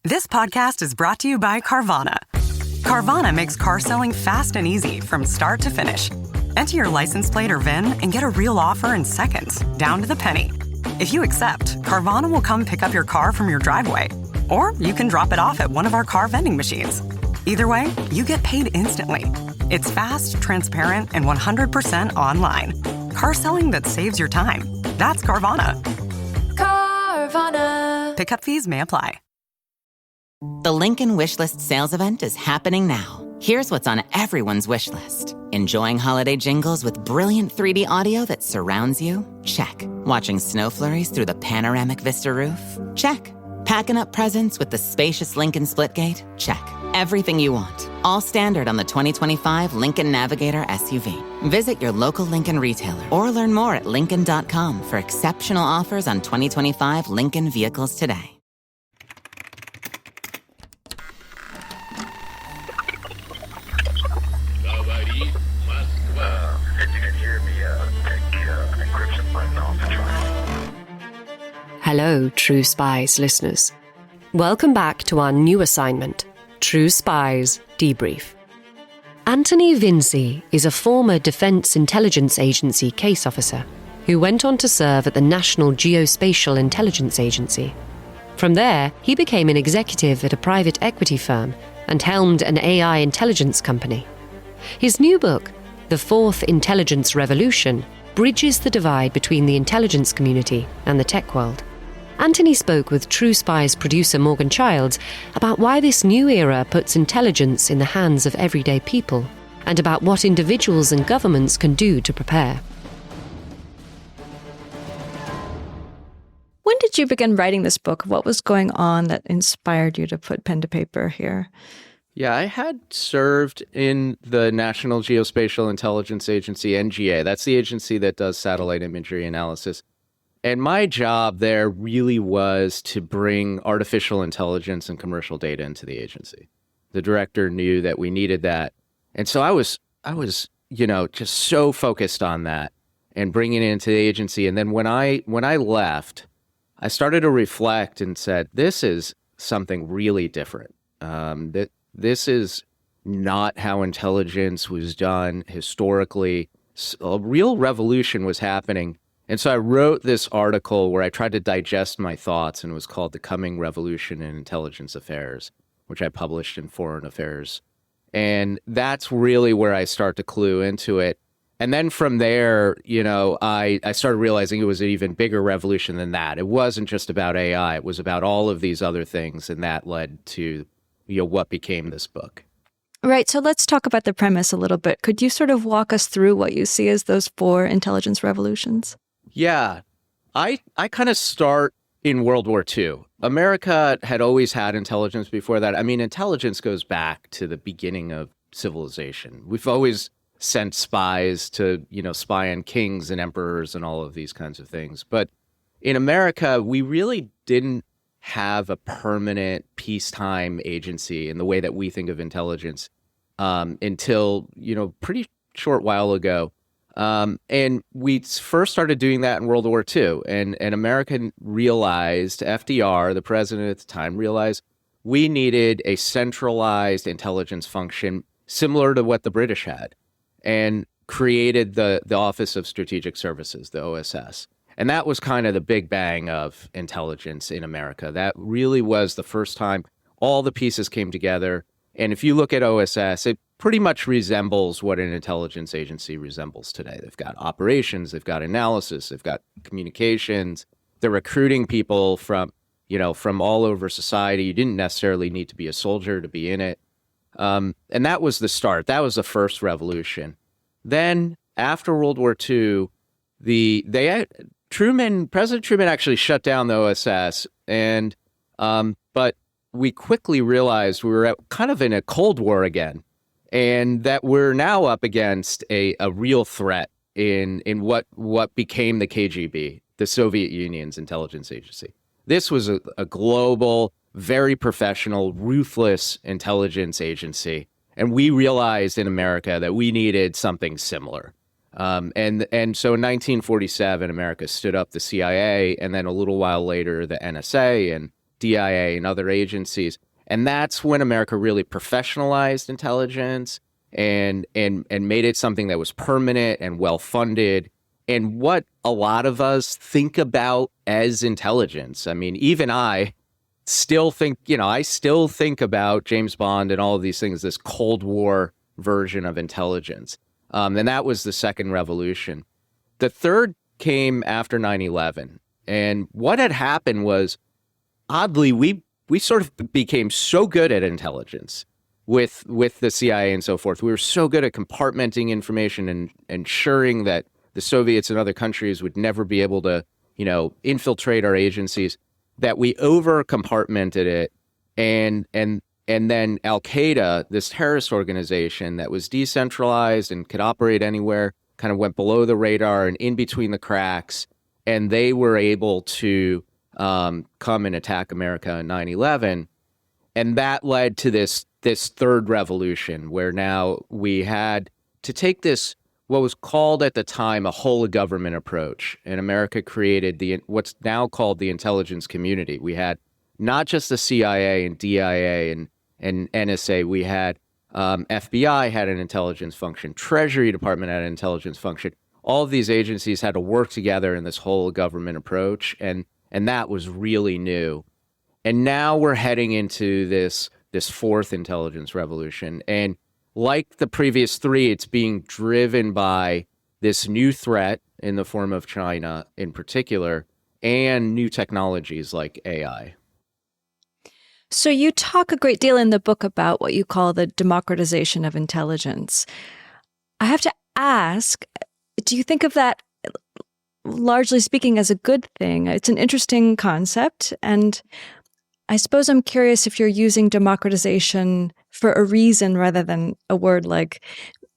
This podcast is brought to you by Carvana. Carvana makes car selling fast and easy from start to finish. Enter your license plate or VIN and get a real offer in seconds, down to the penny. If you accept, Carvana will come pick up your car from your driveway. Or you can drop it off at one of our car vending machines. Either way, you get paid instantly. It's fast, transparent, and 100% online. Car selling that saves your time. That's Carvana. Carvana. Pickup fees may apply. The Lincoln Wishlist sales event is happening now. Here's what's on everyone's wish list. Enjoying holiday jingles with brilliant 3D audio that surrounds you? Check. Watching snow flurries through the panoramic Vista roof? Check. Packing up presents with the spacious Lincoln Splitgate? Check. Everything you want. All standard on the 2025 Lincoln Navigator SUV. Visit your local Lincoln retailer or learn more at Lincoln.com for exceptional offers on 2025 Lincoln vehicles today. Hello, True Spies listeners. Welcome back to our new assignment, True Spies Debrief. Anthony Vincy is a former Defense Intelligence Agency case officer who went on to serve at the National Geospatial-Intelligence Agency. From there, he became an executive at a private equity firm and helmed an AI intelligence company. His new book, The Fourth Intelligence Revolution, bridges the divide between the intelligence community and the tech world. Anthony spoke with True Spies producer Morgan Childs about why this new era puts intelligence in the hands of everyday people and about what individuals and governments can do to prepare. When did you begin writing this book? What was going on that inspired you to put pen to paper here? Yeah, I had served in the National Geospatial-Intelligence Agency, NGA. That's the agency that does satellite imagery analysis. And my job there really was to bring artificial intelligence and commercial data into the agency. The director knew that we needed that. And so I was, just so focused on that and bringing it into the agency. And then when I left, I started to reflect and said, this is something really different. This is not how intelligence was done historically. A real revolution was happening. And so I wrote this article where I tried to digest my thoughts, and it was called The Coming Revolution in Intelligence Affairs, which I published in Foreign Affairs. And that's really where I start to clue into it. And then from there, I started realizing it was an even bigger revolution than that. It wasn't just about AI. It was about all of these other things, and that led to what became this book. Right. So let's talk about the premise a little bit. Could you sort of walk us through what you see as those four intelligence revolutions? Yeah. I kind of start in World War II. America had always had intelligence before that. I mean, intelligence goes back to the beginning of civilization. We've always sent spies to, spy on kings and emperors and all of these kinds of things. But in America, we really didn't have a permanent peacetime agency in the way that we think of intelligence until, pretty short while ago. And we first started doing that in World War II. And America realized, FDR, the president at the time, realized we needed a centralized intelligence function similar to what the British had, and created the Office of Strategic Services, the OSS. And that was kind of the big bang of intelligence in America. That really was the first time all the pieces came together. And if you look at OSS, it pretty much resembles what an intelligence agency resembles today. They've got operations, they've got analysis, they've got communications. They're recruiting people from all over society. You didn't necessarily need to be a soldier to be in it. And that was the start. That was the first revolution. Then after World War II, President Truman actually shut down the OSS, but we quickly realized we were kind of in a Cold War again, and that we're now up against a real threat in what became the KGB, the Soviet Union's intelligence agency. This was a global, very professional, ruthless intelligence agency, and we realized in America that we needed something similar. And so in 1947, America stood up the CIA, and then a little while later, the NSA, and DIA and other agencies. And that's when America really professionalized intelligence and made it something that was permanent and well-funded, and what a lot of us think about as intelligence. I mean, even I still think, I still think about James Bond and all of these things, this Cold War version of intelligence. And that was the second revolution. The third came after 9/11. And what had happened was, oddly, we sort of became so good at intelligence with the CIA and so forth. We were so good at compartmenting information and ensuring that the Soviets and other countries would never be able to, infiltrate our agencies, that we over-compartmented it. And then Al-Qaeda, this terrorist organization that was decentralized and could operate anywhere, kind of went below the radar and in between the cracks. And they were able to come and attack America in 9/11. And that led to this third revolution, where now we had to take this, what was called at the time a whole of government approach. And America created what's now called the intelligence community. We had not just the CIA and DIA and NSA. We had FBI had an intelligence function. Treasury Department had an intelligence function. All of these agencies had to work together in this whole of government approach. And that was really new. And now we're heading into this fourth intelligence revolution. And like the previous three, it's being driven by this new threat in the form of China in particular, and new technologies like AI. So you talk a great deal in the book about what you call the democratization of intelligence. I have to ask, do you think of that, largely speaking, as a good thing? It's an interesting concept, and I suppose I'm curious if you're using democratization for a reason rather than a word like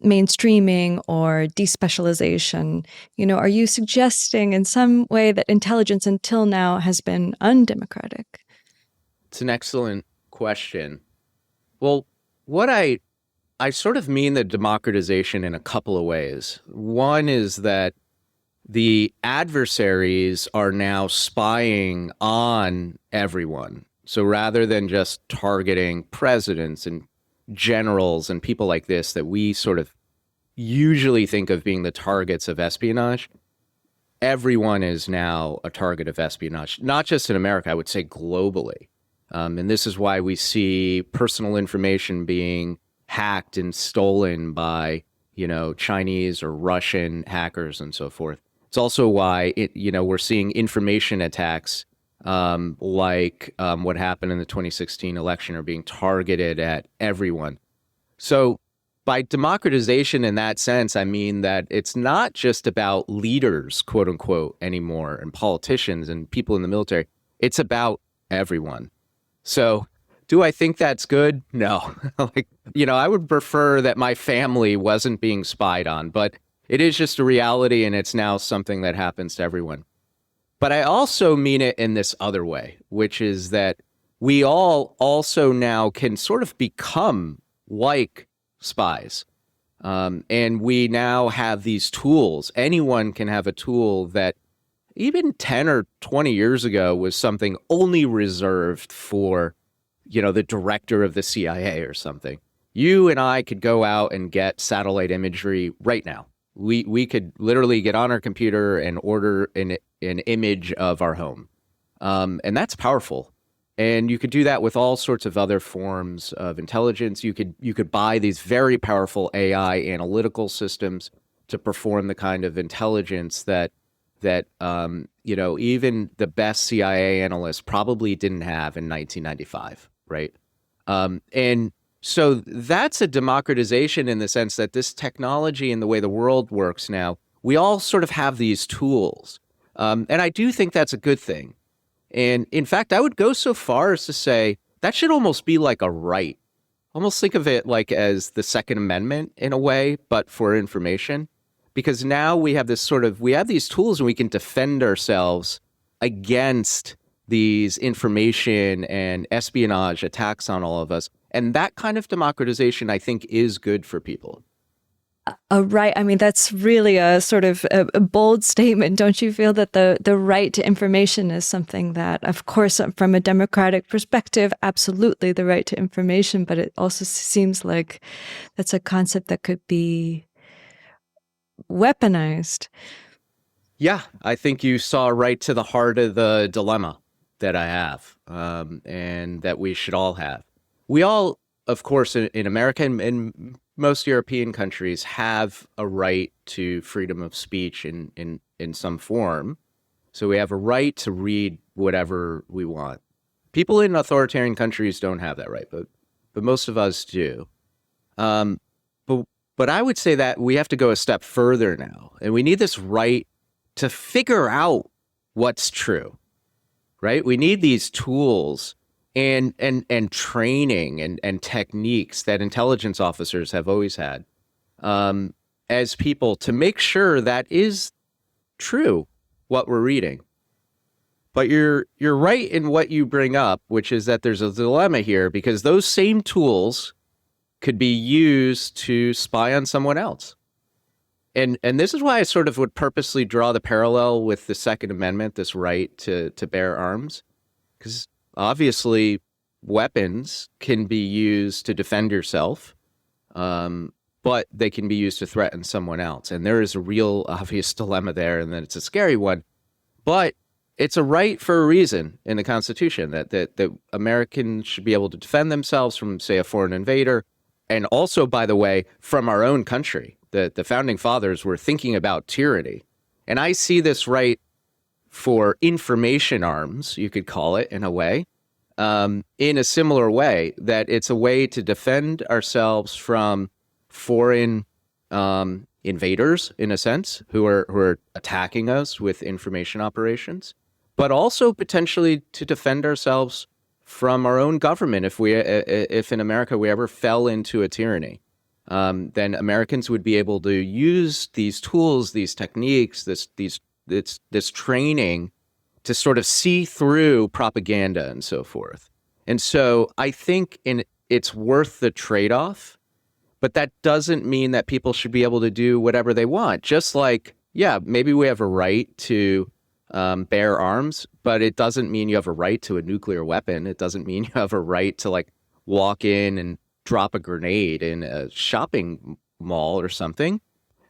mainstreaming or despecialization. Are you suggesting in some way that intelligence until now has been undemocratic? It's an excellent question. Well, what I sort of mean the democratization in a couple of ways. One is that the adversaries are now spying on everyone. So rather than just targeting presidents and generals and people like this that we sort of usually think of being the targets of espionage, everyone is now a target of espionage, not just in America, I would say globally. And this is why we see personal information being hacked and stolen by, Chinese or Russian hackers and so forth. It's also why we're seeing information attacks like what happened in the 2016 election are being targeted at everyone. So by democratization in that sense, I mean that it's not just about leaders, quote unquote, anymore, and politicians and people in the military. It's about everyone. So do I think that's good? No. I would prefer that my family wasn't being spied on, but it is just a reality, and it's now something that happens to everyone. But I also mean it in this other way, which is that we all also now can sort of become like spies. And we now have these tools. Anyone can have a tool that even 10 or 20 years ago was something only reserved for, the director of the CIA or something. You and I could go out and get satellite imagery right now. We could literally get on our computer and order an image of our home. And that's powerful. And you could do that with all sorts of other forms of intelligence. You could buy these very powerful AI analytical systems to perform the kind of intelligence that even the best CIA analysts probably didn't have in 1995, right? And so that's a democratization in the sense that this technology and the way the world works now, we all sort of have these tools. And I do think that's a good thing. And in fact, I would go so far as to say that should almost be like a right. Almost think of it like as the Second Amendment in a way, but for information. Because now we have these tools and we can defend ourselves against these information and espionage attacks on all of us. And that kind of democratization, I think, is good for people. a right. I mean, that's really a sort of a bold statement. Don't you feel that the right to information is something that, of course, from a democratic perspective, absolutely the right to information, but it also seems like that's a concept that could be weaponized. Yeah, I think you saw right to the heart of the dilemma that I have, and that we should all have. We all, of course, in America and most European countries, have a right to freedom of speech in some form. So we have a right to read whatever we want. People in authoritarian countries don't have that right, but most of us do. But I would say that we have to go a step further now, and we need this right to figure out what's true, right? We need these tools and training and techniques that intelligence officers have always had as people to make sure that is true, what we're reading. But you're right in what you bring up, which is that there's a dilemma here because those same tools could be used to spy on someone else. And this is why I sort of would purposely draw the parallel with the Second Amendment, this right to bear arms, because obviously weapons can be used to defend yourself, but they can be used to threaten someone else. And there is a real obvious dilemma there, and then it's a scary one. But it's a right for a reason in the Constitution that Americans should be able to defend themselves from, say, a foreign invader, and also, by the way, from our own country. The founding fathers were thinking about tyranny. And I see this right for information arms, you could call it in a way, in a similar way, that it's a way to defend ourselves from foreign invaders, in a sense, who are attacking us with information operations, but also potentially to defend ourselves from our own government. If in America we ever fell into a tyranny, then Americans would be able to use these tools, these techniques, this training to sort of see through propaganda and so forth. And so I think it's worth the trade-off, but that doesn't mean that people should be able to do whatever they want. Just like, yeah, maybe we have a right to bear arms, but it doesn't mean you have a right to a nuclear weapon. It doesn't mean you have a right to like walk in and drop a grenade in a shopping mall or something.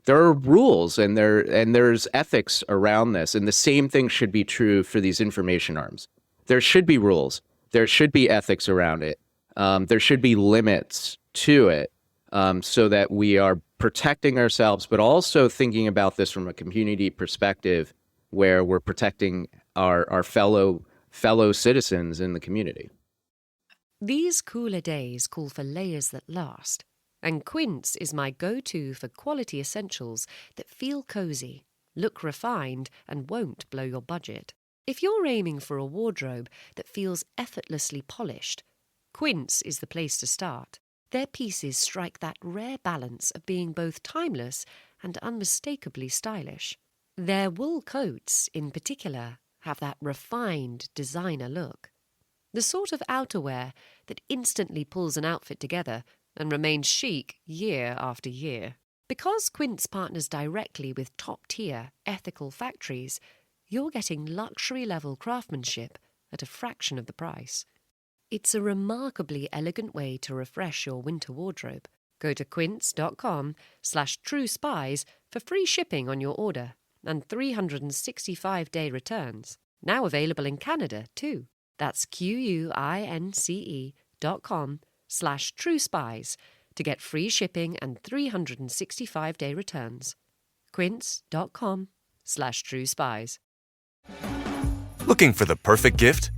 There are rules and there's ethics around this. And the same thing should be true for these information arms. There should be rules. There should be ethics around it. There should be limits to it so that we are protecting ourselves, but also thinking about this from a community perspective where we're protecting our fellow citizens in the community. These cooler days call for layers that last, and Quince is my go-to for quality essentials that feel cozy, look refined, and won't blow your budget. If you're aiming for a wardrobe that feels effortlessly polished, Quince is the place to start. Their pieces strike that rare balance of being both timeless and unmistakably stylish. Their wool coats, in particular, have that refined designer look. The sort of outerwear that instantly pulls an outfit together and remains chic year after year. Because Quince partners directly with top-tier, ethical factories, you're getting luxury-level craftsmanship at a fraction of the price. It's a remarkably elegant way to refresh your winter wardrobe. Go to quince.com/truespies for free shipping on your order and 365-day returns. Now available in Canada, too. That's QUINCE.com/truespies to get free shipping and 365-day returns. Quince.com/truespies. Looking for the perfect gift?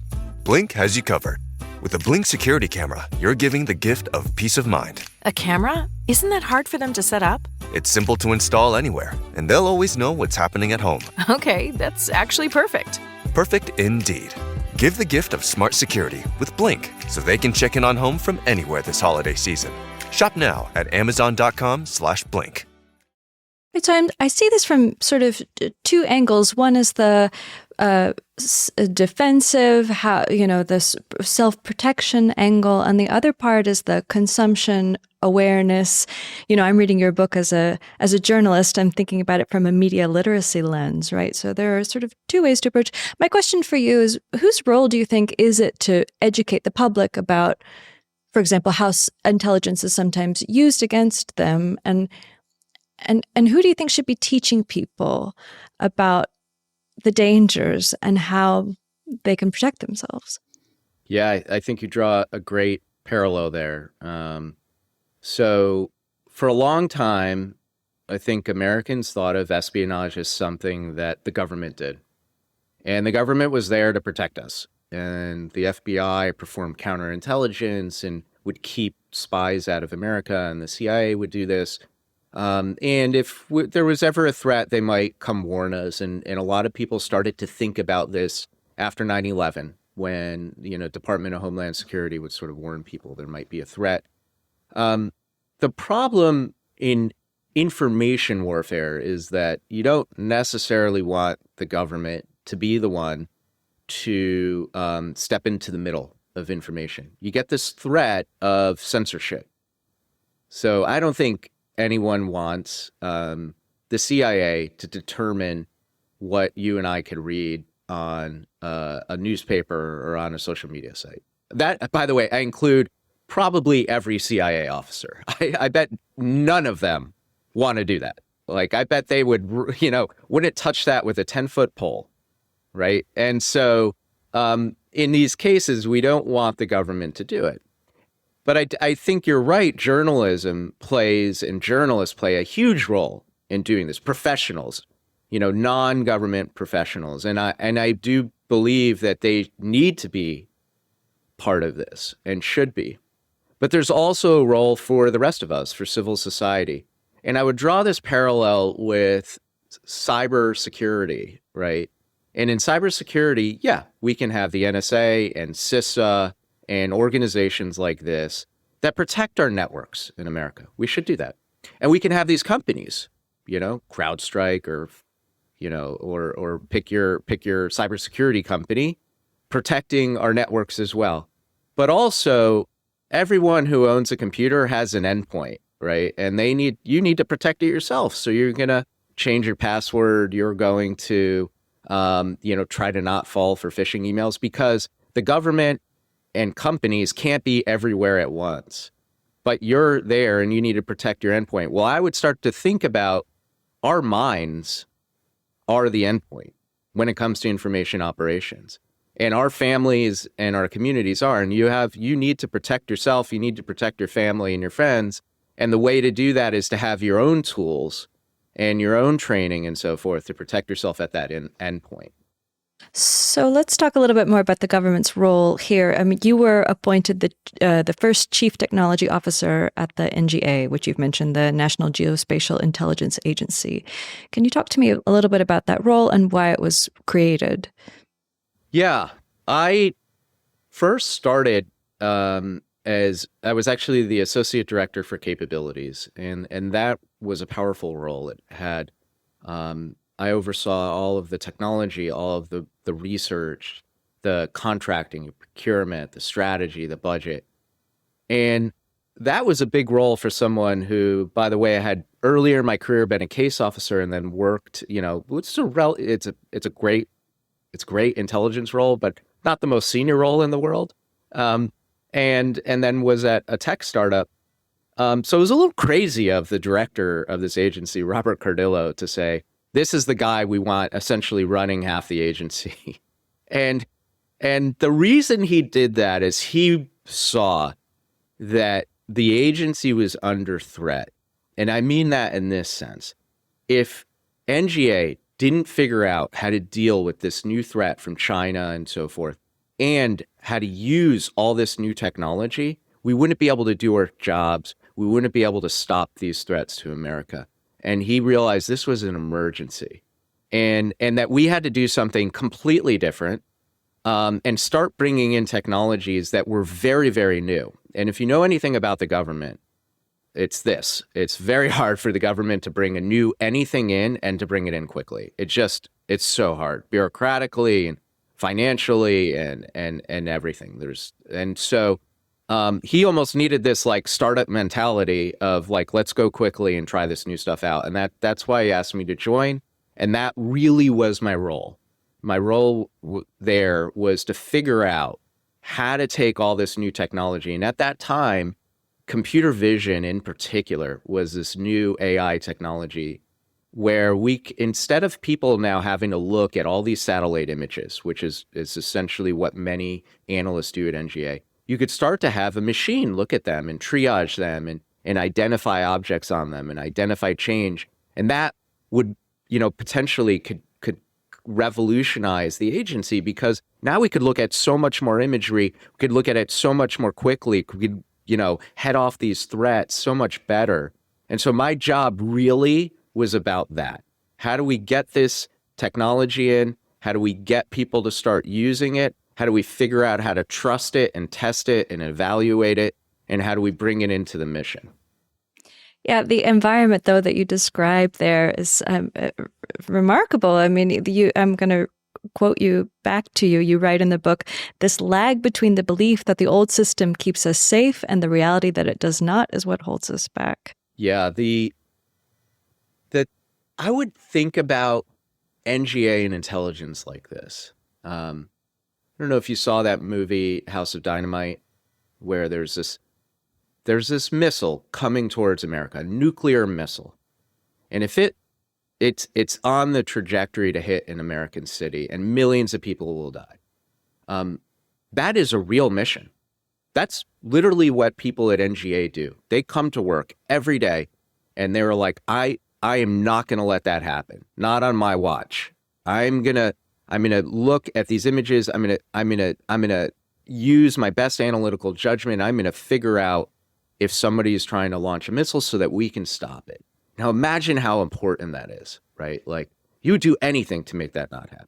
Blink has you covered. With a Blink security camera, you're giving the gift of peace of mind. A camera? Isn't that hard for them to set up? It's simple to install anywhere, and they'll always know what's happening at home. Okay, that's actually perfect. Perfect indeed. Give the gift of smart security with Blink so they can check in on home from anywhere this holiday season. Shop now at Amazon.com/Blink. Right, so I see this from sort of two angles. One is the defensive, this self-protection angle, and the other part is the consumption awareness. I'm reading your book as a journalist. I'm thinking about it from a media literacy lens, right? So there are sort of two ways to approach. My question for you is, whose role do you think is it to educate the public about, for example, how intelligence is sometimes used against them, and who do you think should be teaching people about the dangers and how they can protect themselves? Yeah, I think you draw a great parallel there. So for a long time, I think Americans thought of espionage as something that the government did. And the government was there to protect us. And the FBI performed counterintelligence and would keep spies out of America, and the CIA would do this. And if there was ever a threat, they might come warn us. And a lot of people started to think about this after 9/11, when, Department of Homeland Security would sort of warn people there might be a threat. The problem in information warfare is that you don't necessarily want the government to be the one to step into the middle of information. You get this threat of censorship. So I don't think anyone wants the CIA to determine what you and I could read on a newspaper or on a social media site. That, by the way, I include probably every CIA officer. I bet none of them want to do that. Like, I bet they would, wouldn't touch that with a 10-foot pole, right? And so in these cases, we don't want the government to do it. But I think you're right. Journalism plays, and journalists play a huge role in doing this. Professionals, non-government professionals. And I do believe that they need to be part of this and should be. But there's also a role for the rest of us, for civil society. And I would draw this parallel with cybersecurity, right? And in cybersecurity, yeah, we can have the NSA and CISA and organizations like this that protect our networks in America. We should do that. And we can have these companies, CrowdStrike or pick your cybersecurity company, protecting our networks as well. But also, everyone who owns a computer has an endpoint, right? And you need to protect it yourself. So you're going to change your password. You're going to, try to not fall for phishing emails, because the government and companies can't be everywhere at once. But you're there and you need to protect your endpoint. Well, I would start to think about our minds are the endpoint when it comes to information operations. And our families and our communities are. And you need to protect yourself. You need to protect your family and your friends. And the way to do that is to have your own tools and your own training and so forth to protect yourself at that endpoint. So let's talk a little bit more about the government's role here. I mean, you were appointed the first chief technology officer at the NGA, which you've mentioned, the National Geospatial-Intelligence Agency. Can you talk to me a little bit about that role and why it was created? Yeah, I first started as I was actually the associate director for capabilities, and that was a powerful role. It had I oversaw all of the technology, all of the research, the contracting, procurement, the strategy, the budget. And that was a big role for someone who, by the way, I had earlier in my career been a case officer and then worked, it's a great intelligence role, but not the most senior role in the world. And then was at a tech startup. So it was a little crazy of the director of this agency, Robert Cardillo, to say, this is the guy we want essentially running half the agency. And the reason he did that is he saw that the agency was under threat. And I mean that in this sense. If NGA didn't figure out how to deal with this new threat from China and so forth, and how to use all this new technology, we wouldn't be able to do our jobs. We wouldn't be able to stop these threats to America. And he realized this was an emergency, and that we had to do something completely different, and start bringing in technologies that were very, very new. And if you know anything about the government, it's this. It's very hard for the government to bring anything in and to bring it in quickly. It's so hard bureaucratically and financially and everything. So he almost needed this like startup mentality of like, let's go quickly and try this new stuff out. And that's why he asked me to join. And that really was my role. My role there was to figure out how to take all this new technology. And at that time, computer vision in particular was this new AI technology where instead of people now having to look at all these satellite images, which is essentially what many analysts do at NGA, you could start to have a machine look at them and triage them and identify objects on them and identify change. And that would, potentially could revolutionize the agency, because now we could look at so much more imagery, we could look at it so much more quickly, we could, head off these threats so much better. And so my job really was about that. How do we get this technology in? How do we get people to start using it? How do we figure out how to trust it and test it and evaluate it? And how do we bring it into the mission? Yeah, the environment, though, that you described there is remarkable. I mean, I'm going to quote you back to you. You write in the book, "This lag between the belief that the old system keeps us safe and the reality that it does not is what holds us back." Yeah, I would think about NGA and intelligence like this. I don't know if you saw that movie, House of Dynamite, where there's this missile coming towards America, a nuclear missile. And if it's on the trajectory to hit an American city and millions of people will die, that is a real mission. That's literally what people at NGA do. They come to work every day and they were like, I am not going to let that happen. Not on my watch. I'm going to look at these images. I'm going to use my best analytical judgment. I'm going to figure out if somebody is trying to launch a missile so that we can stop it. Now imagine how important that is, right? Like, you would do anything to make that not happen.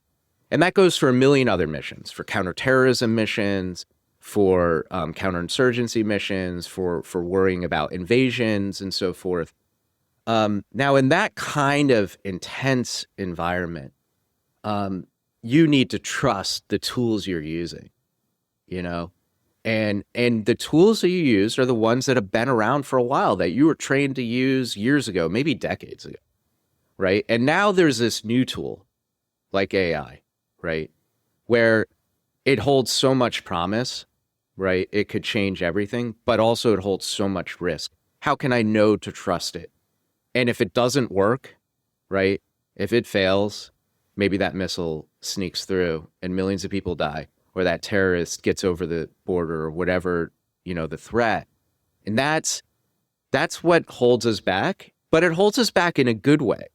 And that goes for a million other missions, for counterterrorism missions, for counterinsurgency missions, for worrying about invasions and so forth. Now, in that kind of intense environment, you need to trust the tools you're using, And the tools that you use are the ones that have been around for a while, that you were trained to use years ago, maybe decades ago, right? And now there's this new tool like AI, right? Where it holds so much promise, right? It could change everything, but also it holds so much risk. How can I know to trust it? And if it doesn't work, right? If it fails, maybe that missile sneaks through and millions of people die, or that terrorist gets over the border, or whatever, the threat. And that's what holds us back, but it holds us back in a good way,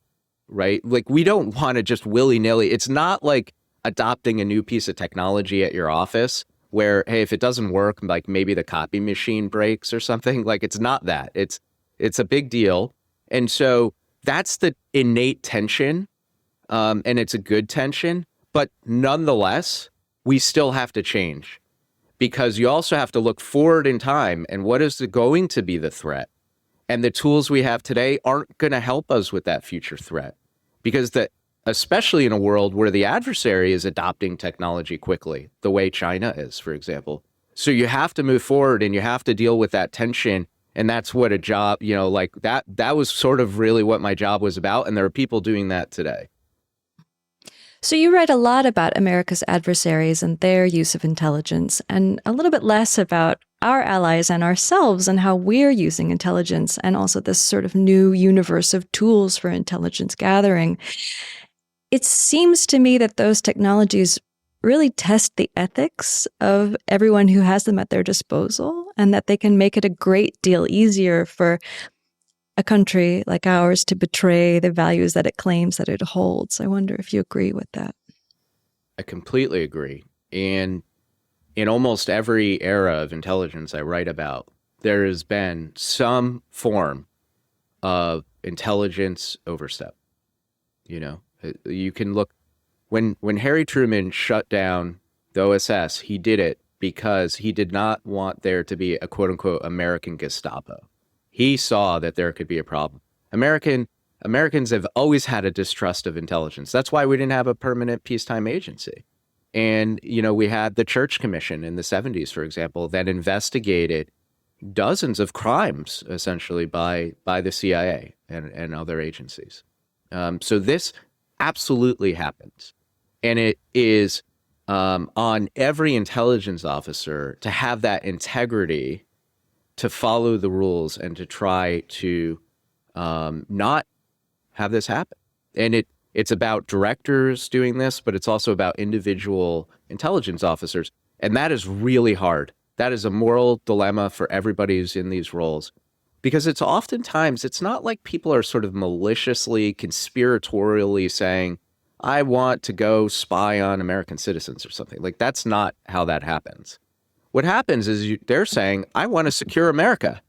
right? Like, we don't want to just willy-nilly. It's not like adopting a new piece of technology at your office where, hey, if it doesn't work, like maybe the copy machine breaks or something. Like, it's not that. It's a big deal. And so that's the innate tension, and it's a good tension, but nonetheless, we still have to change, because you also have to look forward in time and what is going to be the threat. And the tools we have today aren't going to help us with that future threat, because especially in a world where the adversary is adopting technology quickly, the way China is, for example. So you have to move forward and you have to deal with that tension. And that's what a job, like that was sort of really what my job was about. And there are people doing that today. So you write a lot about America's adversaries and their use of intelligence, and a little bit less about our allies and ourselves and how we're using intelligence, and also this sort of new universe of tools for intelligence gathering. It seems to me that those technologies really test the ethics of everyone who has them at their disposal, and that they can make it a great deal easier for a country like ours to betray the values that it claims that it holds. I wonder if you agree with that. I completely agree. And in almost every era of intelligence I write about, there has been some form of intelligence overstep. You can look, when Harry Truman shut down the OSS, he did it because he did not want there to be a quote unquote American Gestapo. He saw that there could be a problem. Americans have always had a distrust of intelligence. That's why we didn't have a permanent peacetime agency. And, we had the Church Commission in the 70s, for example, that investigated dozens of crimes, essentially, by the CIA and other agencies. So this absolutely happens. And it is on every intelligence officer to have that integrity to follow the rules and to try to not have this happen. And it's about directors doing this, but it's also about individual intelligence officers. And that is really hard. That is a moral dilemma for everybody who's in these roles, because it's not like people are sort of maliciously, conspiratorially saying, I want to go spy on American citizens or something. Like, that's not how that happens. What happens is they're saying, I want to secure America.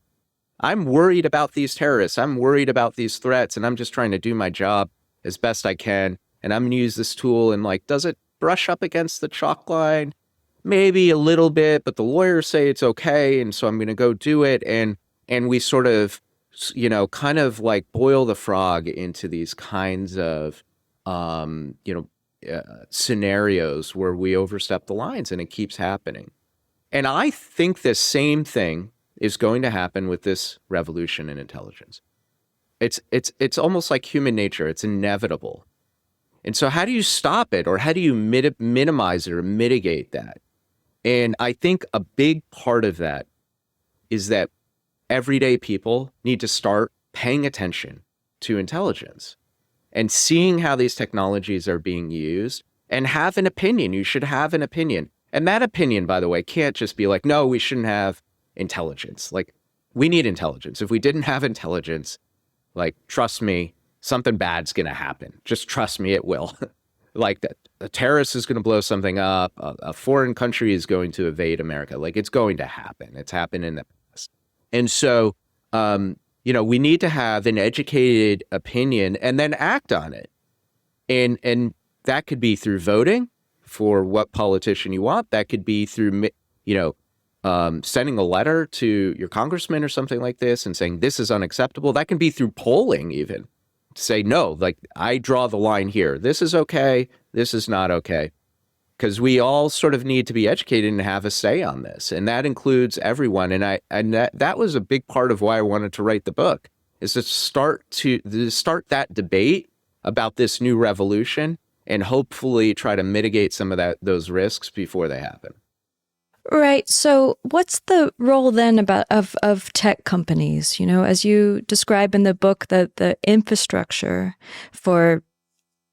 I'm worried about these terrorists. I'm worried about these threats, and I'm just trying to do my job as best I can. And I'm going to use this tool, and does it brush up against the chalk line? Maybe a little bit, but the lawyers say it's okay, and so I'm going to go do it. And we sort of, kind of boil the frog into these kinds of, scenarios where we overstep the lines, and it keeps happening. And I think the same thing is going to happen with this revolution in intelligence. It's almost like human nature. It's inevitable. And so how do you stop it, or how do you minimize it or mitigate that? And I think a big part of that is that everyday people need to start paying attention to intelligence and seeing how these technologies are being used, and have an opinion. You should have an opinion. And that opinion, by the way, can't just be like, no, we shouldn't have intelligence. We need intelligence. If we didn't have intelligence, trust me, something bad's going to happen. Just trust me, it will. A terrorist is going to blow something up. A foreign country is going to invade America. It's going to happen. It's happened in the past. And so, we need to have an educated opinion and then act on it. And that could be through voting for what politician you want. That could be through, sending a letter to your congressman or something like this and saying this is unacceptable. That can be through polling even. Say, no, I draw the line here. This is okay. This is not okay. Because we all sort of need to be educated and have a say on this. And that includes everyone. And that was a big part of why I wanted to write the book, is to start that debate about this new revolution and hopefully try to mitigate some of those risks before they happen. Right. So what's the role then of tech companies? As you describe in the book, the infrastructure for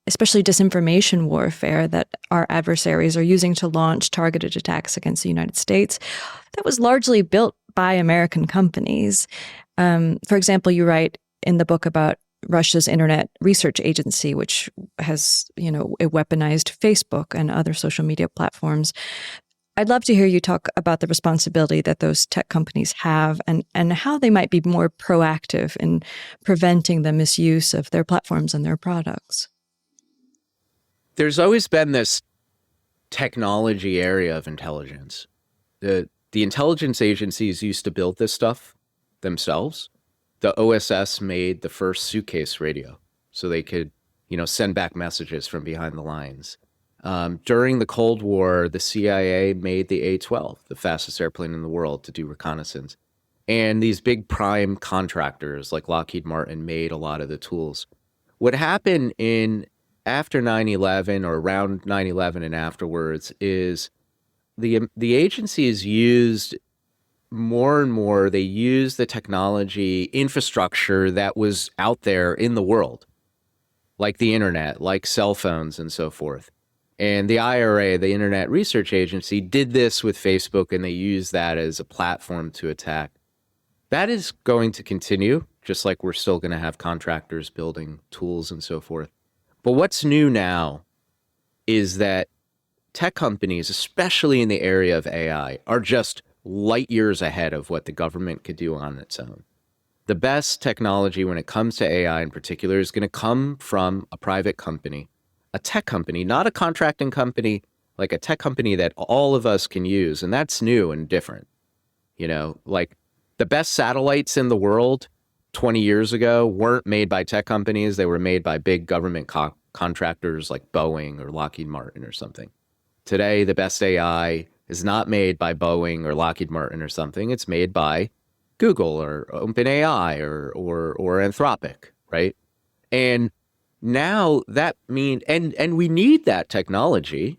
especially disinformation warfare that our adversaries are using to launch targeted attacks against the United States, that was largely built by American companies. For example, you write in the book about Russia's Internet Research Agency, which has, it weaponized Facebook and other social media platforms. I'd love to hear you talk about the responsibility that those tech companies have and how they might be more proactive in preventing the misuse of their platforms and their products. There's always been this technology area of intelligence. The intelligence agencies used to build this stuff themselves. The OSS made the first suitcase radio so they could, send back messages from behind the lines. During the Cold War, the CIA made the A-12, the fastest airplane in the world, to do reconnaissance. And these big prime contractors like Lockheed Martin made a lot of the tools. What happened after 9/11 or around 9/11 and afterwards is the agencies used more and more, they used the technology infrastructure that was out there in the world, like the internet, like cell phones and so forth. And the IRA, the Internet Research Agency, did this with Facebook, and they used that as a platform to attack. That is going to continue, just like we're still going to have contractors building tools and so forth. But what's new now is that tech companies, especially in the area of AI, are just light years ahead of what the government could do on its own. The best technology when it comes to AI in particular is going to come from a private company, a tech company, not a contracting company, like a tech company that all of us can use. And that's new and different. The best satellites in the world 20 years ago weren't made by tech companies. They were made by big government contractors like Boeing or Lockheed Martin or something. Today, the best AI is not made by Boeing or Lockheed Martin or something. It's made by Google or OpenAI or Anthropic, right? And now that means, and we need that technology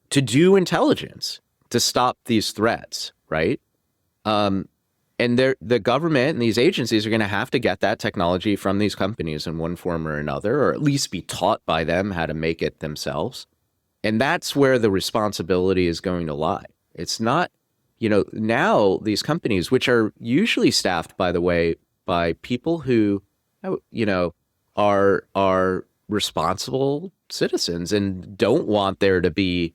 to do intelligence, to stop these threats, right? And the government and these agencies are going to have to get that technology from these companies in one form or another, or at least be taught by them how to make it themselves. And that's where the responsibility is going to lie. It's not, now these companies, which are usually staffed, by the way, by people who, are responsible citizens and don't want there to be,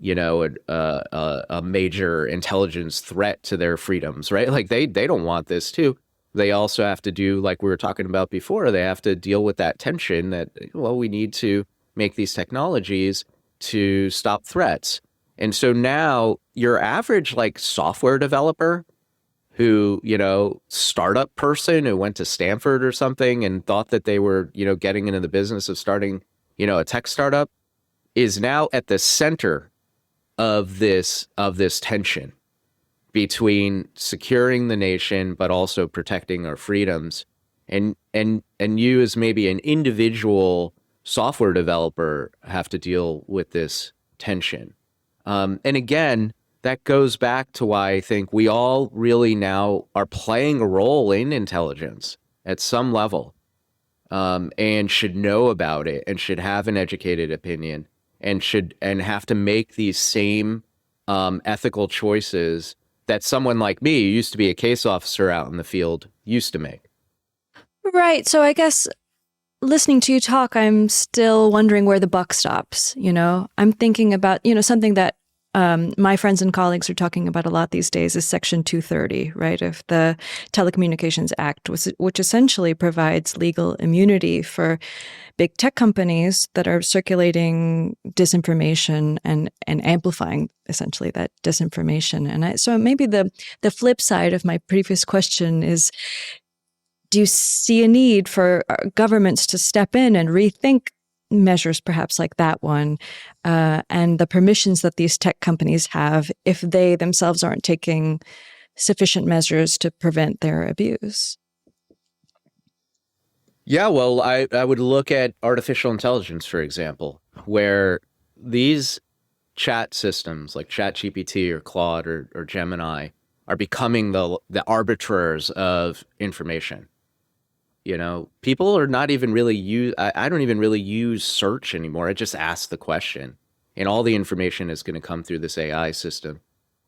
a major intelligence threat to their freedoms, right? Like they don't want this too. They also have to do, like we were talking about before, they have to deal with that tension that, well, we need to make these technologies to stop threats. And so now your average like software developer who, startup person who went to Stanford or something and thought that they were, getting into the business of starting, a tech startup is now at the center of this tension between securing the nation, but also protecting our freedoms. And you as maybe an individual software developer have to deal with this tension. And again, that goes back to why I think we all really now are playing a role in intelligence at some level, and should know about it and should have an educated opinion and have to make these same ethical choices that someone like me, who used to be a case officer out in the field, used to make. Right. So I guess listening to you talk, I'm still wondering where the buck stops. I'm thinking about, something that my friends and colleagues are talking about a lot these days is Section 230, right, of the Telecommunications Act, which essentially provides legal immunity for big tech companies that are circulating disinformation and amplifying essentially that disinformation. And so maybe the flip side of my previous question is, do you see a need for governments to step in and rethink measures perhaps like that one, and the permissions that these tech companies have if they themselves aren't taking sufficient measures to prevent their abuse? Yeah, well, I would look at artificial intelligence, for example, where these chat systems like ChatGPT or Claude or Gemini are becoming the arbiters of information. People are not even really I don't even really use search anymore. I just ask the question and all the information is going to come through this AI system.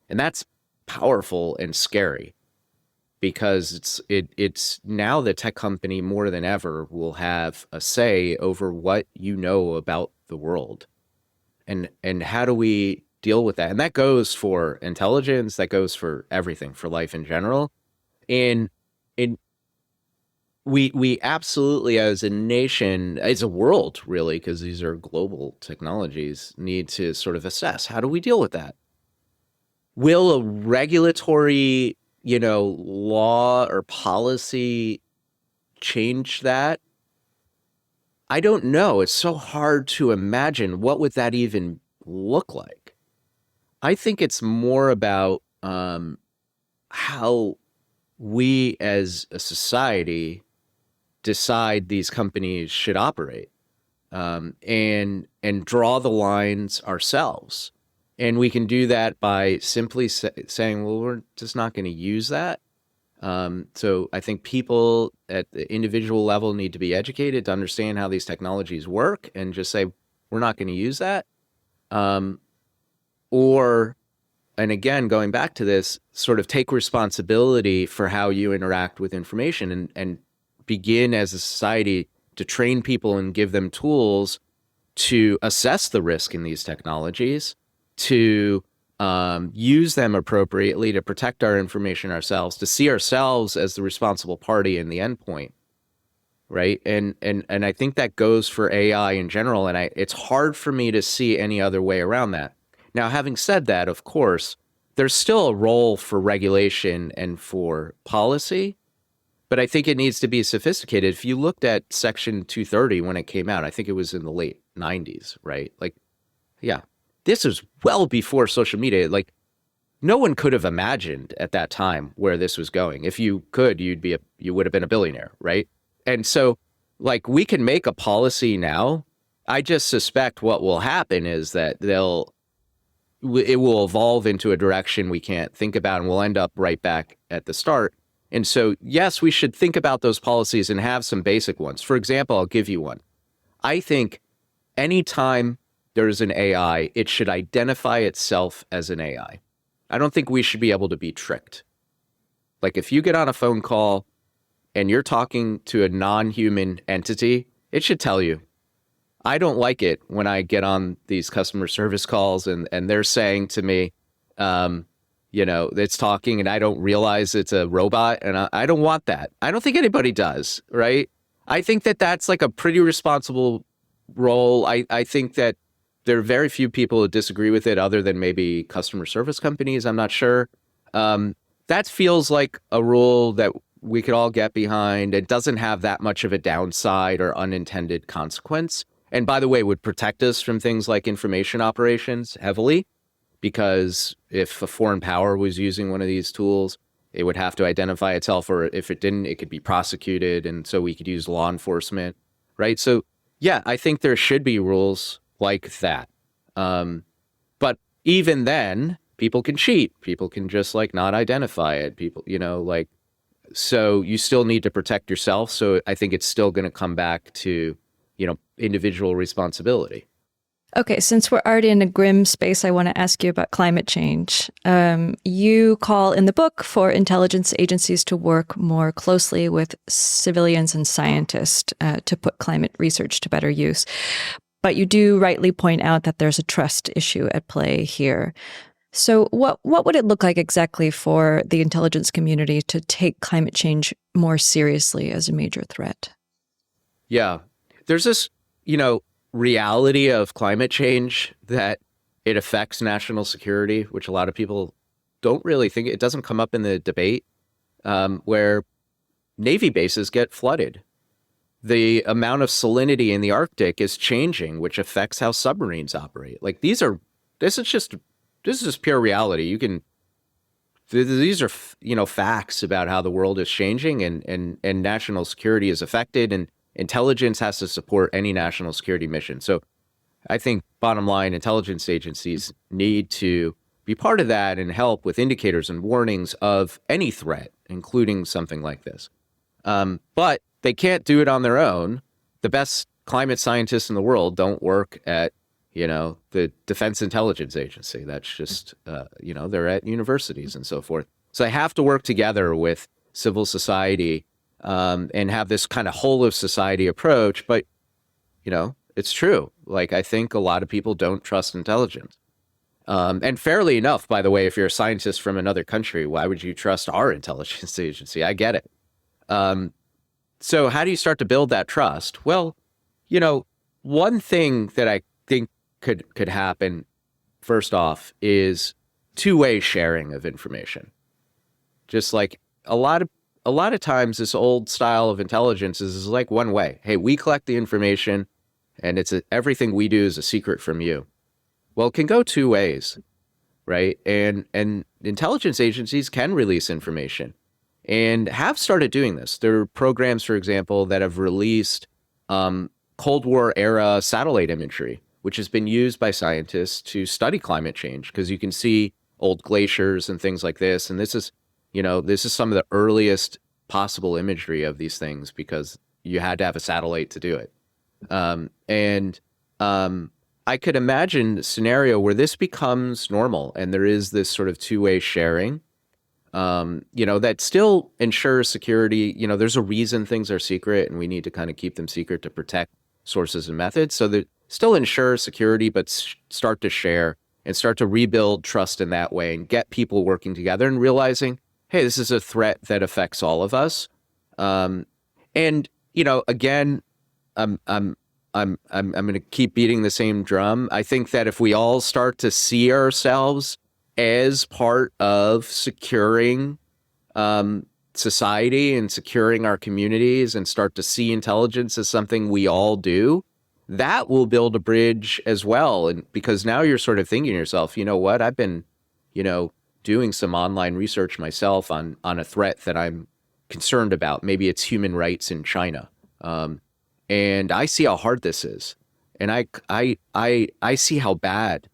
And that's powerful and scary because it's now the tech company more than ever will have a say over what you know about the world. And how do we deal with that? And that goes for intelligence, that goes for everything, for life in general. And we absolutely, as a nation, as a world, really, because these are global technologies, need to sort of assess, how do we deal with that? Will a regulatory, law or policy change that? I don't know. It's so hard to imagine. What would that even look like? I think it's more about how we as a society decide these companies should operate, and draw the lines ourselves. And we can do that by simply saying, well, we're just not going to use that. So I think people at the individual level need to be educated to understand how these technologies work and just say, we're not going to use that. And again, going back to this, sort of take responsibility for how you interact with information and begin as a society to train people and give them tools to assess the risk in these technologies, to use them appropriately to protect our information ourselves, to see ourselves as the responsible party in the endpoint, right? And I think that goes for AI in general, and it's hard for me to see any other way around that. Now, having said that, of course, there's still a role for regulation and for policy, but I think it needs to be sophisticated. If you looked at Section 230 when it came out, I think it was in the late 90s, right? Like, yeah, this is well before social media. Like, no one could have imagined at that time where this was going. If you could, you would have been a billionaire, right? And so, like, we can make a policy now. I just suspect what will happen is that it will evolve into a direction we can't think about, and we'll end up right back at the start. And so, yes, we should think about those policies and have some basic ones. For example, I'll give you one. I think anytime there's an AI, it should identify itself as an AI. I don't think we should be able to be tricked. Like, if you get on a phone call and you're talking to a non-human entity, it should tell you. I don't like it when I get on these customer service calls and they're saying to me, it's talking and I don't realize it's a robot, and I don't want that. I don't think anybody does, right? I think that that's like a pretty responsible role. I think that there are very few people who disagree with it other than maybe customer service companies. I'm not sure. That feels like a rule that we could all get behind. It doesn't have that much of a downside or unintended consequence. And by the way, would protect us from things like information operations heavily, because if a foreign power was using one of these tools, it would have to identify itself, or if it didn't, it could be prosecuted. And so we could use law enforcement, right? So yeah, I think there should be rules like that. But even then, people can cheat. People can just like not identify it. People, so you still need to protect yourself. So I think it's still going to come back to, individual responsibility. Okay, since we're already in a grim space, I want to ask you about climate change. You call in the book for intelligence agencies to work more closely with civilians and scientists to put climate research to better use. But you do rightly point out that there's a trust issue at play here. So what would it look like exactly for the intelligence community to take climate change more seriously as a major threat? Yeah, there's this, reality of climate change that it affects national security, which a lot of people don't really think. It doesn't come up in the debate, where Navy bases get flooded. The amount of salinity in the Arctic is changing, which affects how submarines operate. Like, this is just pure reality. These are, facts about how the world is changing, and national security is affected, and intelligence has to support any national security mission. So I think, bottom line, intelligence agencies need to be part of that and help with indicators and warnings of any threat, including something like this. But they can't do it on their own. The best climate scientists in the world don't work at, the Defense Intelligence Agency. That's just, they're at universities and so forth. So they have to work together with civil society and have this kind of whole of society approach. But, it's true. Like, I think a lot of people don't trust intelligence. And fairly enough, by the way, if you're a scientist from another country, why would you trust our intelligence agency? I get it. So how do you start to build that trust? Well, one thing that I think could happen, first off, is two-way sharing of information. Just like a lot of times, this old style of intelligence is like one way. Hey, we collect the information, and everything we do is a secret from you. Well, it can go two ways, right? And intelligence agencies can release information and have started doing this. There are programs, for example, that have released Cold War era satellite imagery, which has been used by scientists to study climate change, because you can see old glaciers and things like this. And this is some of the earliest possible imagery of these things, because you had to have a satellite to do it. I could imagine a scenario where this becomes normal and there is this sort of two-way sharing, that still ensures security. There's a reason things are secret, and we need to kind of keep them secret to protect sources and methods. So that still ensure security, but start to share and start to rebuild trust in that way, and get people working together and realizing, hey, this is a threat that affects all of us. Again, I'm going to keep beating the same drum. I think that if we all start to see ourselves as part of securing society and securing our communities and start to see intelligence as something we all do, that will build a bridge as well. And because now you're sort of thinking to yourself, you know what, I've been, doing some online research myself on a threat that I'm concerned about. Maybe it's human rights in China. And I see how hard this is. And I see how bad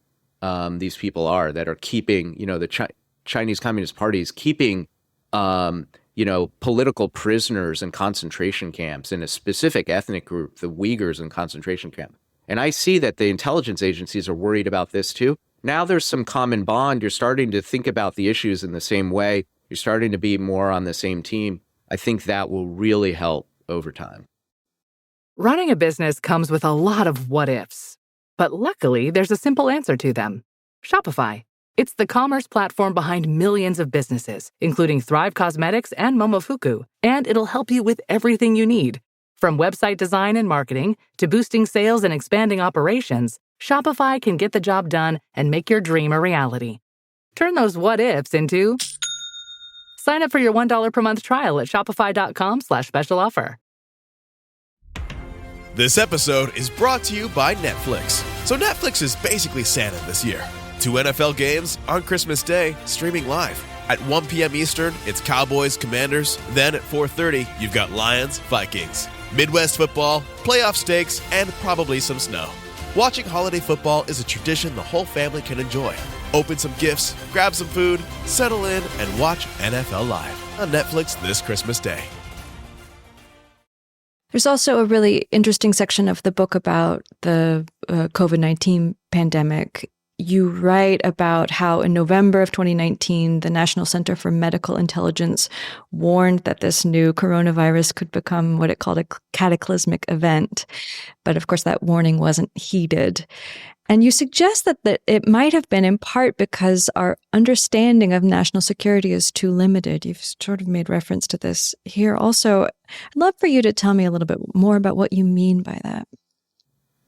these people are that are keeping, the Chinese Communist Party is keeping, political prisoners in concentration camps in a specific ethnic group, the Uyghurs in concentration camp. And I see that the intelligence agencies are worried about this too. Now there's some common bond. You're starting to think about the issues in the same way. You're starting to be more on the same team. I think that will really help over time. Running a business comes with a lot of what ifs, but luckily there's a simple answer to them. Shopify. It's the commerce platform behind millions of businesses, including Thrive Cosmetics and Momofuku, and it'll help you with everything you need. From website design and marketing to boosting sales and expanding operations, Shopify can get the job done and make your dream a reality. Turn those what ifs into... Sign up for your $1 per month trial at shopify.com/special offer. This episode is brought to you by Netflix. So Netflix is basically Santa this year. 2 NFL games on Christmas Day, streaming live. At 1 p.m. Eastern, it's Cowboys, Commanders. Then at 4:30, you've got Lions, Vikings. Midwest football, playoff stakes, and probably some snow. Watching holiday football is a tradition the whole family can enjoy. Open some gifts, grab some food, settle in, and watch NFL Live on Netflix this Christmas Day. There's also a really interesting section of the book about the COVID-19 pandemic. You write about how in November of 2019, the National Center for Medical Intelligence warned that this new coronavirus could become what it called a cataclysmic event. But of course, that warning wasn't heeded. And you suggest that it might have been in part because our understanding of national security is too limited. You've sort of made reference to this here also. I'd love for you to tell me a little bit more about what you mean by that.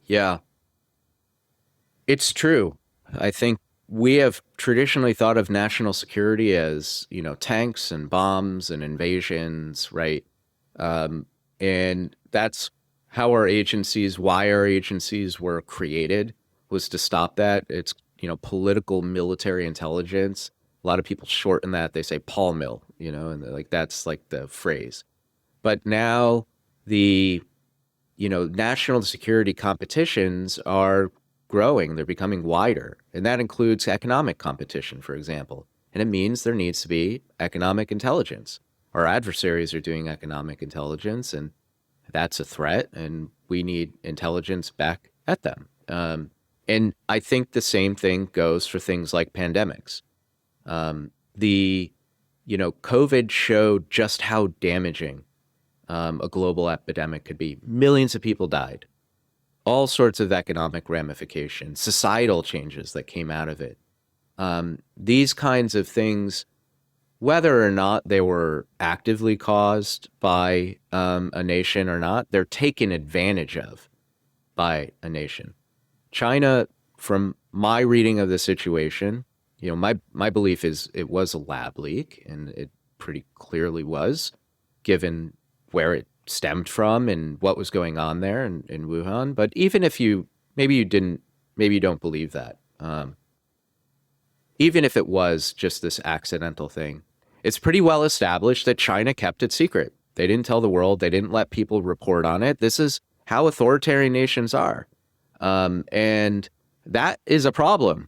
Yeah, it's true. I think we have traditionally thought of national security as, tanks and bombs and invasions, right? And that's how why our agencies were created, was to stop that. It's, political military intelligence. A lot of people shorten that. They say Paul Mill, and that's like the phrase. But now the, national security competitions are growing. They're becoming wider. And that includes economic competition, for example. And it means there needs to be economic intelligence. Our adversaries are doing economic intelligence, and that's a threat, and we need intelligence back at them. And I think the same thing goes for things like pandemics. COVID showed just how damaging a global epidemic could be. Millions of people died. All sorts of economic ramifications, societal changes that came out of it. These kinds of things, whether or not they were actively caused by a nation or not, they're taken advantage of by a nation. China, from my reading of the situation, my belief is it was a lab leak, and it pretty clearly was, given where it stemmed from and what was going on there in Wuhan. But even if maybe you don't believe that, even if it was just this accidental thing, it's pretty well established that China kept it secret. They didn't tell the world. They didn't let people report on it. This is how authoritarian nations are. And that is a problem.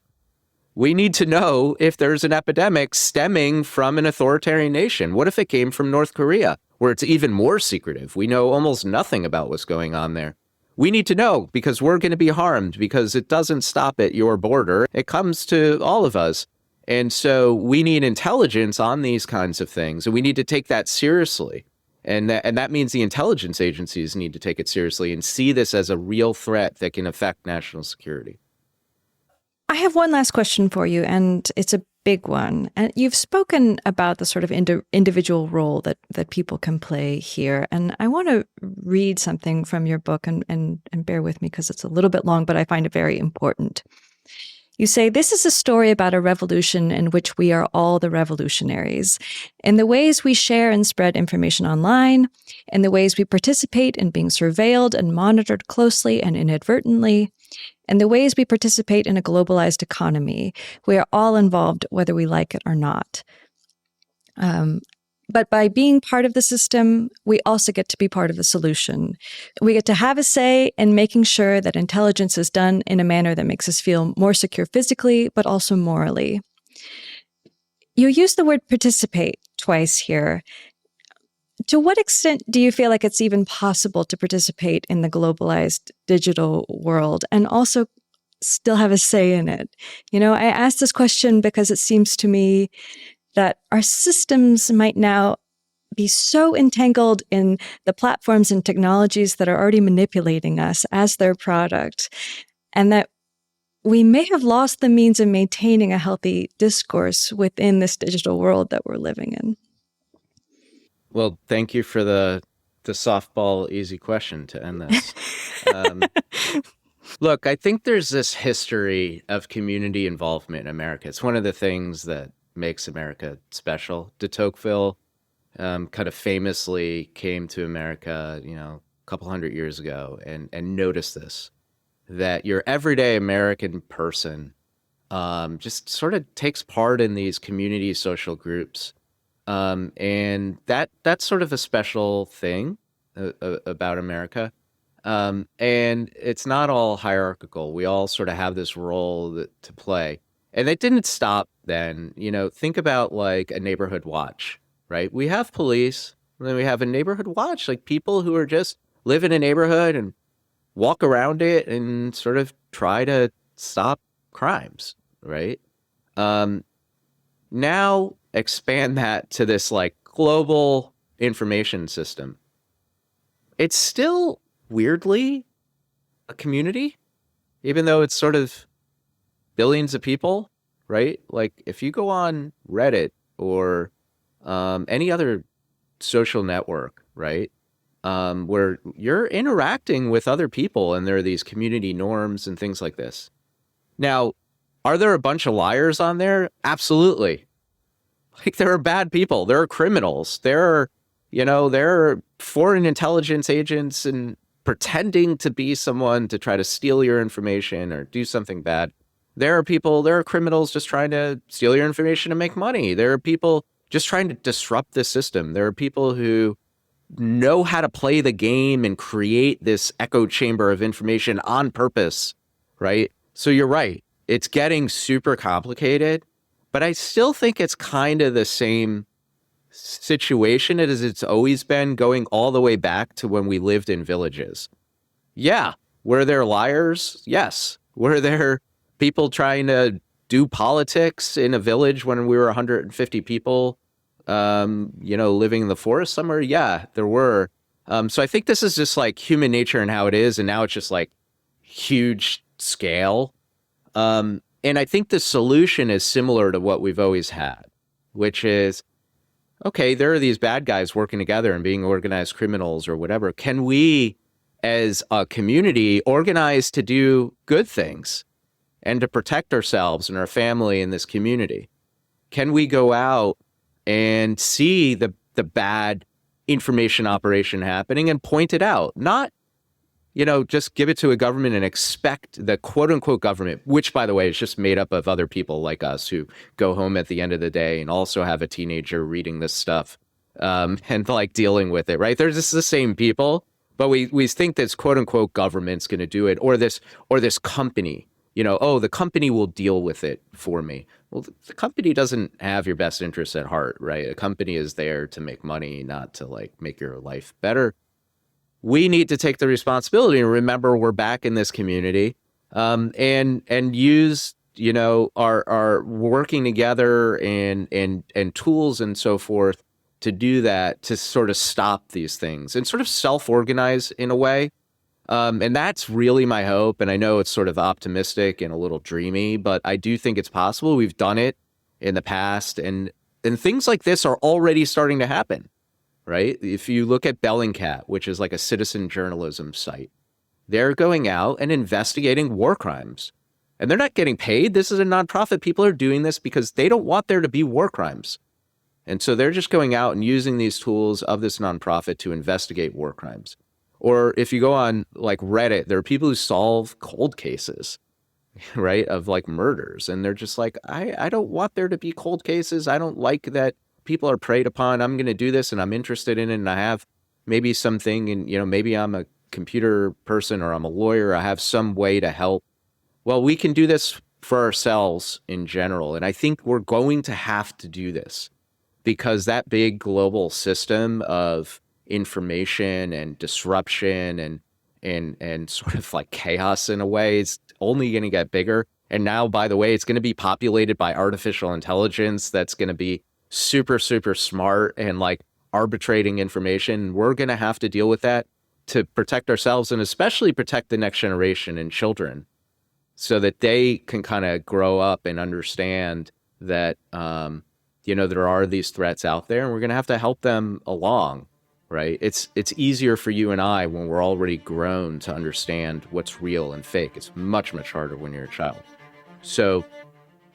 We need to know if there's an epidemic stemming from an authoritarian nation. What if it came from North Korea, where it's even more secretive? We know almost nothing about what's going on there. We need to know, because we're going to be harmed, because it doesn't stop at your border. It comes to all of us. And so we need intelligence on these kinds of things, and we need to take that seriously. And that means the intelligence agencies need to take it seriously and see this as a real threat that can affect national security. I have one last question for you, and it's a big one. And you've spoken about the sort of individual role that people can play here. And I want to read something from your book, and bear with me because it's a little bit long, but I find it very important. You say, this is a story about a revolution in which we are all the revolutionaries. In the ways we share and spread information online, in the ways we participate in being surveilled and monitored closely and inadvertently, in the ways we participate in a globalized economy, we are all involved whether we like it or not. But by being part of the system, we also get to be part of the solution. We get to have a say in making sure that intelligence is done in a manner that makes us feel more secure physically, but also morally. You use the word participate twice here. To what extent do you feel like it's even possible to participate in the globalized digital world and also still have a say in it? I ask this question because it seems to me that our systems might now be so entangled in the platforms and technologies that are already manipulating us as their product, and that we may have lost the means of maintaining a healthy discourse within this digital world that we're living in. Well, thank you for the softball easy question to end this. Look, I think there's this history of community involvement in America. It's one of the things that makes America special. De Tocqueville kind of famously came to America, a couple hundred years ago and noticed this, that your everyday American person just sort of takes part in these community social groups. And that's sort of a special thing about America. And it's not all hierarchical. We all sort of have this role to play. And it didn't stop then. Think about like a neighborhood watch, right? We have police, and then we have a neighborhood watch, like people who are just live in a neighborhood and walk around it and sort of try to stop crimes, right? Now expand that to this like global information system. It's still weirdly a community, even though it's sort of billions of people, right? Like if you go on Reddit or any other social network, right, where you're interacting with other people and there are these community norms and things like this. Now, are there a bunch of liars on there? Absolutely. Like there are bad people. There are criminals. There are foreign intelligence agents and pretending to be someone to try to steal your information or do something bad. There are criminals just trying to steal your information and make money. There are people just trying to disrupt the system. There are people who know how to play the game and create this echo chamber of information on purpose, right? So you're right. It's getting super complicated, but I still think it's kind of the same situation as it's always been, going all the way back to when we lived in villages. Yeah. Were there liars? Yes. Were there people trying to do politics in a village when we were 150 people, living in the forest somewhere? Yeah, there were. So I think this is just like human nature and how it is. And now it's just like huge scale. And I think the solution is similar to what we've always had, which is, okay, there are these bad guys working together and being organized criminals or whatever. Can we, as a community, organize to do good things and to protect ourselves and our family in this community? Can we go out and see the bad information operation happening and point it out? Not, just give it to a government and expect the quote unquote government, which by the way is just made up of other people like us who go home at the end of the day and also have a teenager reading this stuff and like dealing with it, right? They're just the same people, but we think this quote unquote government's going to do it, or this company, the company will deal with it for me. Well, the company doesn't have your best interests at heart, right? A company is there to make money, not to like make your life better. We need to take the responsibility and remember we're back in this community, and use, our working together and tools and so forth to do that, to sort of stop these things and sort of self-organize in a way. And that's really my hope. And I know it's sort of optimistic and a little dreamy, but I do think it's possible. We've done it in the past, and things like this are already starting to happen. Right? If you look at Bellingcat, which is like a citizen journalism site, they're going out and investigating war crimes. And they're not getting paid. This is a nonprofit. People are doing this because they don't want there to be war crimes. And so they're just going out and using these tools of this nonprofit to investigate war crimes. Or if you go on like Reddit, there are people who solve cold cases, right, of like murders. And they're just like, I don't want there to be cold cases. I don't like that people are preyed upon. I'm going to do this and I'm interested in it. And I have maybe something, and, you know, maybe I'm a computer person or I'm a lawyer. I have some way to help. Well, we can do this for ourselves in general. And I think we're going to have to do this because that big global system of information and disruption and sort of like chaos in a way is only going to get bigger. And now, by the way, it's going to be populated by artificial intelligence that's going to be super, super smart and like arbitrating information. We're going to have to deal with that to protect ourselves and especially protect the next generation and children so that they can kind of grow up and understand that, you know, there are these threats out there and we're going to have to help them along, right? It's easier for you and I when we're already grown to understand what's real and fake. It's much, much harder when you're a child. So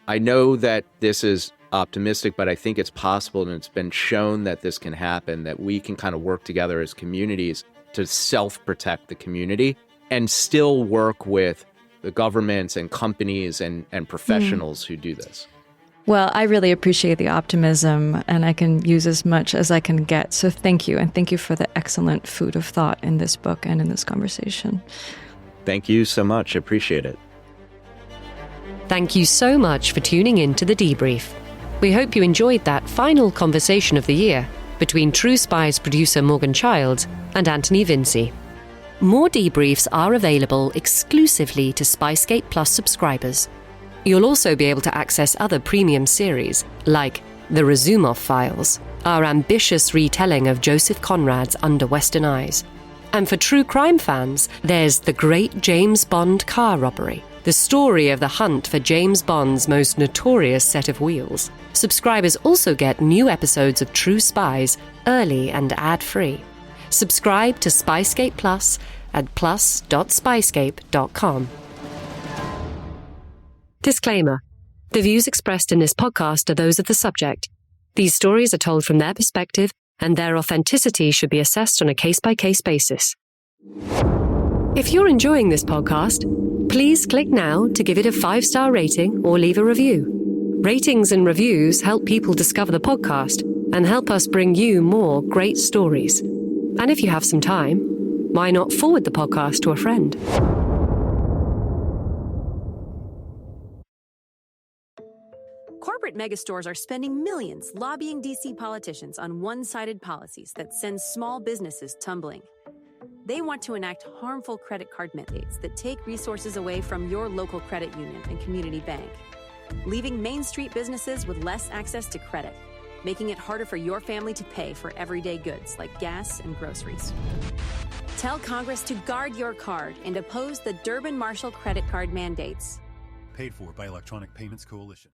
I know that this is optimistic, but I think it's possible and it's been shown that this can happen, that we can kind of work together as communities to self-protect the community and still work with the governments and companies and professionals who do this. Well, I really appreciate the optimism, and I can use as much as I can get. So thank you, and thank you for the excellent food of thought in this book and in this conversation. Thank you so much. Appreciate it. Thank you so much for tuning in to The Debrief. We hope you enjoyed that final conversation of the year between True Spies producer Morgan Childs and Anthony Vincy. More debriefs are available exclusively to SPYSCAPE Plus subscribers. You'll also be able to access other premium series, like The Razumov Files, our ambitious retelling of Joseph Conrad's Under Western Eyes. And for true crime fans, there's The Great James Bond Car Robbery, the story of the hunt for James Bond's most notorious set of wheels. Subscribers also get new episodes of True Spies early and ad-free. Subscribe to SPYSCAPE Plus at plus.spyscape.com. Disclaimer. The views expressed in this podcast are those of the subject. These stories are told from their perspective, and their authenticity should be assessed on a case-by-case basis. If you're enjoying this podcast, please click now to give it a 5-star rating or leave a review. Ratings and reviews help people discover the podcast and help us bring you more great stories. And if you have some time, why not forward the podcast to a friend? Corporate megastores are spending millions lobbying DC politicians on one-sided policies that send small businesses tumbling. They want to enact harmful credit card mandates that take resources away from your local credit union and community bank, leaving Main Street businesses with less access to credit, making it harder for your family to pay for everyday goods like gas and groceries. Tell Congress to guard your card and oppose the Durbin-Marshall credit card mandates. Paid for by Electronic Payments Coalition.